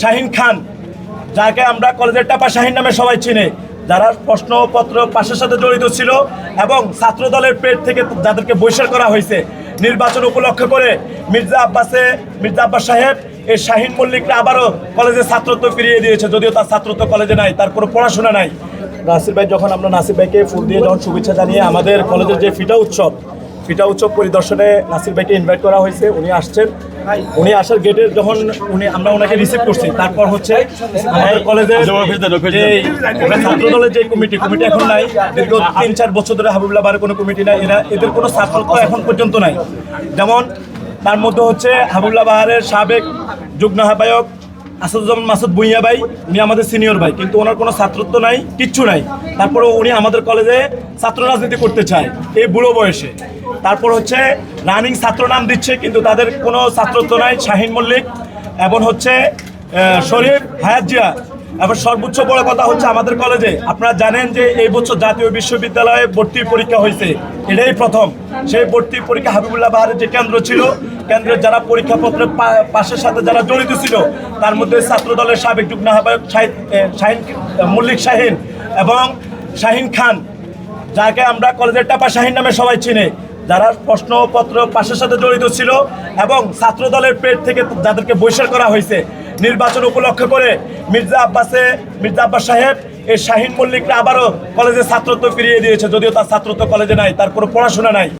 শাহিন খান, যাকে আমরা কলেজের টাপা শাহিন নামে সবাই চিনি, যারা প্রশ্নপত্র পাশের সাথে জড়িত ছিল এবং ছাত্র দলের পেট থেকে যাদেরকে বহিষ্কার করা হয়েছে, নির্বাচন উপলক্ষ করে মির্জা আব্বাস সাহেব এই শাহিন মল্লিকরা আবারও কলেজে ছাত্রত্ব ফিরিয়ে দিয়েছে, যদিও তার ছাত্রত্ব কলেজে নাই, তার কোনো পড়াশোনা নাই। নাসির ভাই, যখন আমরা নাসির ভাইকে ফুল দিয়ে যখন শুভেচ্ছা জানিয়ে আমাদের কলেজের যে ফিটা উৎসব পরিদর্শনে নাসির ভাইকে ইনভাইট করা হয়েছে, উনি আসছেন। উনি আসার গেটের যখন আমরা ওনাকে রিসিভ করছি, তারপর হচ্ছে আমাদের কলেজের ছাত্র দলের যে কমিটি এখন নাই, দীর্ঘ 3-4 বছর ধরে হাবিবুল্লাহ বাহারের কোনো কমিটি নাই, এদের কোনো ছাত্রত্ব এখন পর্যন্ত নাই। যেমন তার মধ্যে হচ্ছে হাবিবুল্লাহ বাহারের সাবেক যুগ্ম আহ্বায়ক আসাদুজ্জামান মাসুদ ভূঁইয়া ভাই, উনি আমাদের সিনিয়র ভাই, কিন্তু ওনার কোনো ছাত্রত্ব নাই, কিচ্ছু নাই। তারপরেও উনি আমাদের কলেজে ছাত্র রাজনীতি করতে চায় এই বুড়ো বয়সে। তারপর হচ্ছে রানিং ছাত্র নাম দিচ্ছে, কিন্তু তাদের কোনো ছাত্রত্ব নাই। শাহিন মল্লিক এবং হচ্ছে শরীফ হায়াত জিয়া। এবার সর্বোচ্চ বড় কথা হচ্ছে আমাদের কলেজে আপনারা জানেন যে এই বছর জাতীয় বিশ্ববিদ্যালয়ে ভর্তি পরীক্ষা হয়েছে, এটাই প্রথম। সেই ভর্তি পরীক্ষা হাবিবুল্লাহ বাহারের যে কেন্দ্র ছিল, কেন্দ্রের যারা পরীক্ষাপত্রের পাশের সাথে যারা জড়িত ছিল, তার মধ্যে ছাত্র দলের সাবেক যুগ্ম আহ্বায়ক শাহিন এবং শাহিন খান, যাকে আমরা কলেজের টাপা শাহিন নামে সবাই চিনি, যারা প্রশ্নপত্র পাশের সাথে জড়িত ছিল এবং ছাত্র দলের পেট থেকে যাদেরকে বহিষ্কার করা হয়েছে, নির্বাচন উপলক্ষ করে মির্জা আব্বাস সাহেব এই শাহিন মল্লিকরা আবারও কলেজে ছাত্রত্ব ফিরিয়ে দিয়েছে, যদিও তার ছাত্রত্ব কলেজে নাই, তার কোনো পড়াশোনা নাই।